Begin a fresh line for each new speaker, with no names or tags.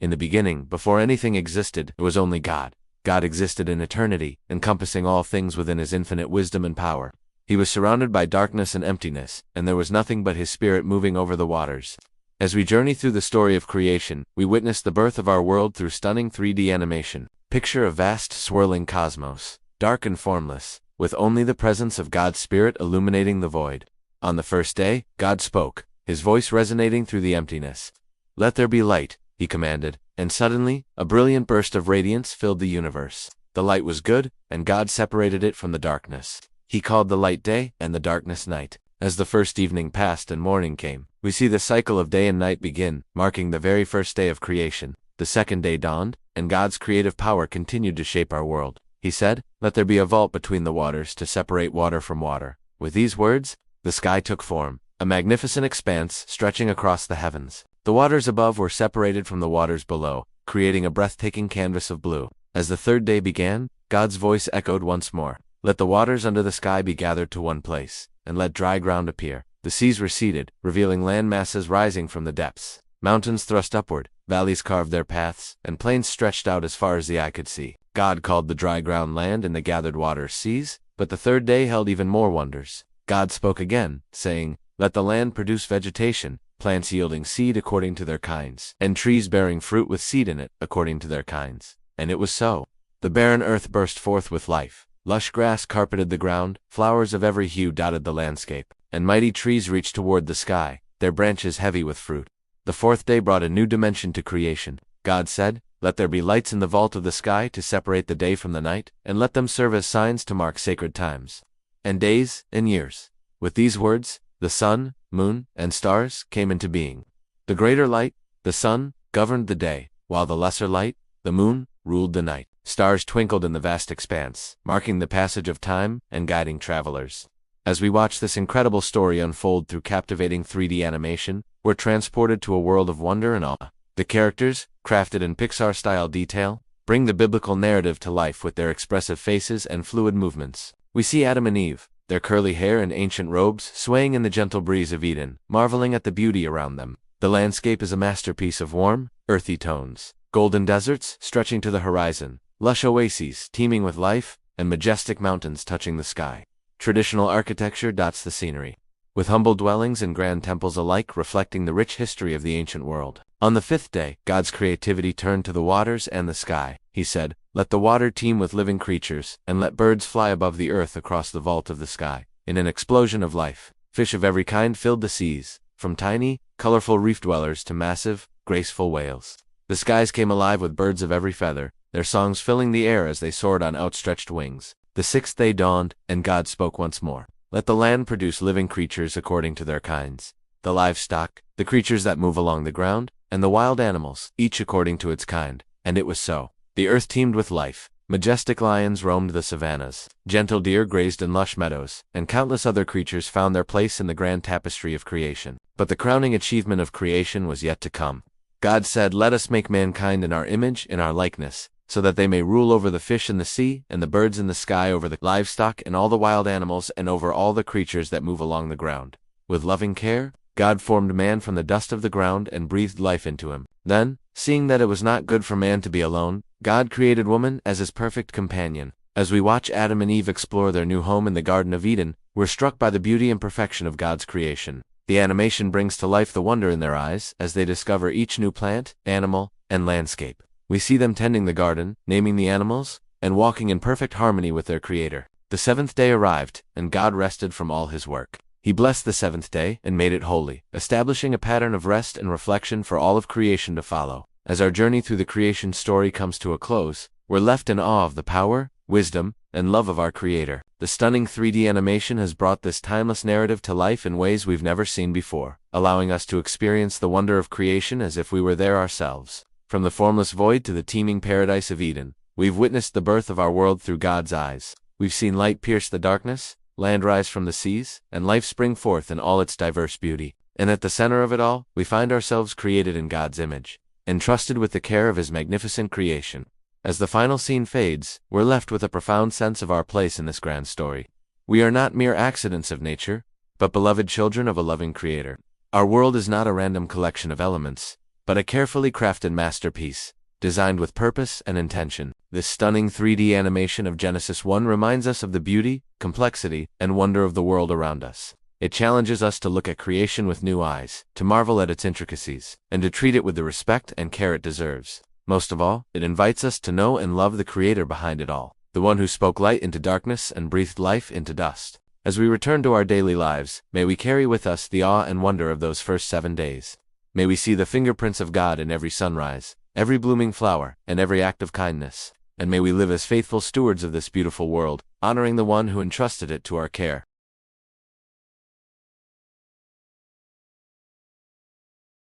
In the beginning, before anything existed, there was only God. God existed in eternity, encompassing all things within his infinite wisdom and power. He was surrounded by darkness and emptiness, and there was nothing but his spirit moving over the waters. As we journey through the story of creation, we witness the birth of our world through stunning 3D animation. Picture a vast, swirling cosmos, dark and formless, with only the presence of God's Spirit illuminating the void. On the first day, God spoke, his voice resonating through the emptiness. "Let there be light," he commanded, and suddenly, a brilliant burst of radiance filled the universe. The light was good, and God separated it from the darkness. He called the light day, and the darkness night. As the first evening passed and morning came, we see the cycle of day and night begin, marking the very first day of creation. The second day dawned, and God's creative power continued to shape our world. He said, "Let there be a vault between the waters to separate water from water." With these words, the sky took form, a magnificent expanse stretching across the heavens. The waters above were separated from the waters below, creating a breathtaking canvas of blue. As the third day began, God's voice echoed once more. "Let the waters under the sky be gathered to one place, and let dry ground appear." The seas receded, revealing land masses rising from the depths. Mountains thrust upward, valleys carved their paths, and plains stretched out as far as the eye could see. God called the dry ground land and the gathered waters seas, but the third day held even more wonders. God spoke again, saying, "Let the land produce vegetation, plants yielding seed according to their kinds, and trees bearing fruit with seed in it according to their kinds." And it was so. The barren earth burst forth with life. Lush grass carpeted the ground, flowers of every hue dotted the landscape, and mighty trees reached toward the sky, their branches heavy with fruit. The fourth day brought a new dimension to creation. God said, "Let there be lights in the vault of the sky to separate the day from the night, and let them serve as signs to mark sacred times, and days, and years." With these words, the sun, moon, and stars came into being. The greater light, the sun, governed the day, while the lesser light, the moon, ruled the night. Stars twinkled in the vast expanse, marking the passage of time and guiding travelers. As we watch this incredible story unfold through captivating 3D animation, we're transported to a world of wonder and awe. The characters, crafted in Pixar-style detail, bring the biblical narrative to life with their expressive faces and fluid movements. We see Adam and Eve, their curly hair and ancient robes swaying in the gentle breeze of Eden, marveling at the beauty around them. The landscape is a masterpiece of warm, earthy tones. Golden deserts stretching to the horizon, lush oases teeming with life, and majestic mountains touching the sky. Traditional architecture dots the scenery, with humble dwellings and grand temples alike reflecting the rich history of the ancient world. On the fifth day, God's creativity turned to the waters and the sky. He said, "Let the water teem with living creatures, and let birds fly above the earth across the vault of the sky." In an explosion of life, fish of every kind filled the seas, from tiny, colorful reef dwellers to massive, graceful whales. The skies came alive with birds of every feather, their songs filling the air as they soared on outstretched wings. The sixth day dawned, and God spoke once more. "Let the land produce living creatures according to their kinds, the livestock, the creatures that move along the ground, and the wild animals, each according to its kind." And it was so. The earth teemed with life. Majestic lions roamed the savannas, gentle deer grazed in lush meadows, and countless other creatures found their place in the grand tapestry of creation. But the crowning achievement of creation was yet to come. God said, "Let us make mankind in our image, in our likeness, so that they may rule over the fish in the sea, and the birds in the sky, over the livestock and all the wild animals, and over all the creatures that move along the ground." With loving care, God formed man from the dust of the ground and breathed life into him. Then, seeing that it was not good for man to be alone, God created woman as his perfect companion. As we watch Adam and Eve explore their new home in the Garden of Eden, we're struck by the beauty and perfection of God's creation. The animation brings to life the wonder in their eyes as they discover each new plant, animal, and landscape. We see them tending the garden, naming the animals, and walking in perfect harmony with their Creator. The seventh day arrived, and God rested from all his work. He blessed the seventh day and made it holy, establishing a pattern of rest and reflection for all of creation to follow. As our journey through the creation story comes to a close, we're left in awe of the power, wisdom, and love of our Creator. The stunning 3D animation has brought this timeless narrative to life in ways we've never seen before, allowing us to experience the wonder of creation as if we were there ourselves. From the formless void to the teeming paradise of Eden, we've witnessed the birth of our world through God's eyes. We've seen light pierce the darkness, land rise from the seas, and life spring forth in all its diverse beauty. And at the center of it all, we find ourselves created in God's image, entrusted with the care of His magnificent creation. As the final scene fades, we're left with a profound sense of our place in this grand story. We are not mere accidents of nature, but beloved children of a loving Creator. Our world is not a random collection of elements, but a carefully crafted masterpiece, designed with purpose and intention. This stunning 3D animation of Genesis 1 reminds us of the beauty, complexity, and wonder of the world around us. It challenges us to look at creation with new eyes, to marvel at its intricacies, and to treat it with the respect and care it deserves. Most of all, it invites us to know and love the Creator behind it all, the one who spoke light into darkness and breathed life into dust. As we return to our daily lives, may we carry with us the awe and wonder of those first 7 days. May we see the fingerprints of God in every sunrise, every blooming flower, and every act of kindness. And may we live as faithful stewards of this beautiful world, honoring the one who entrusted it to our care.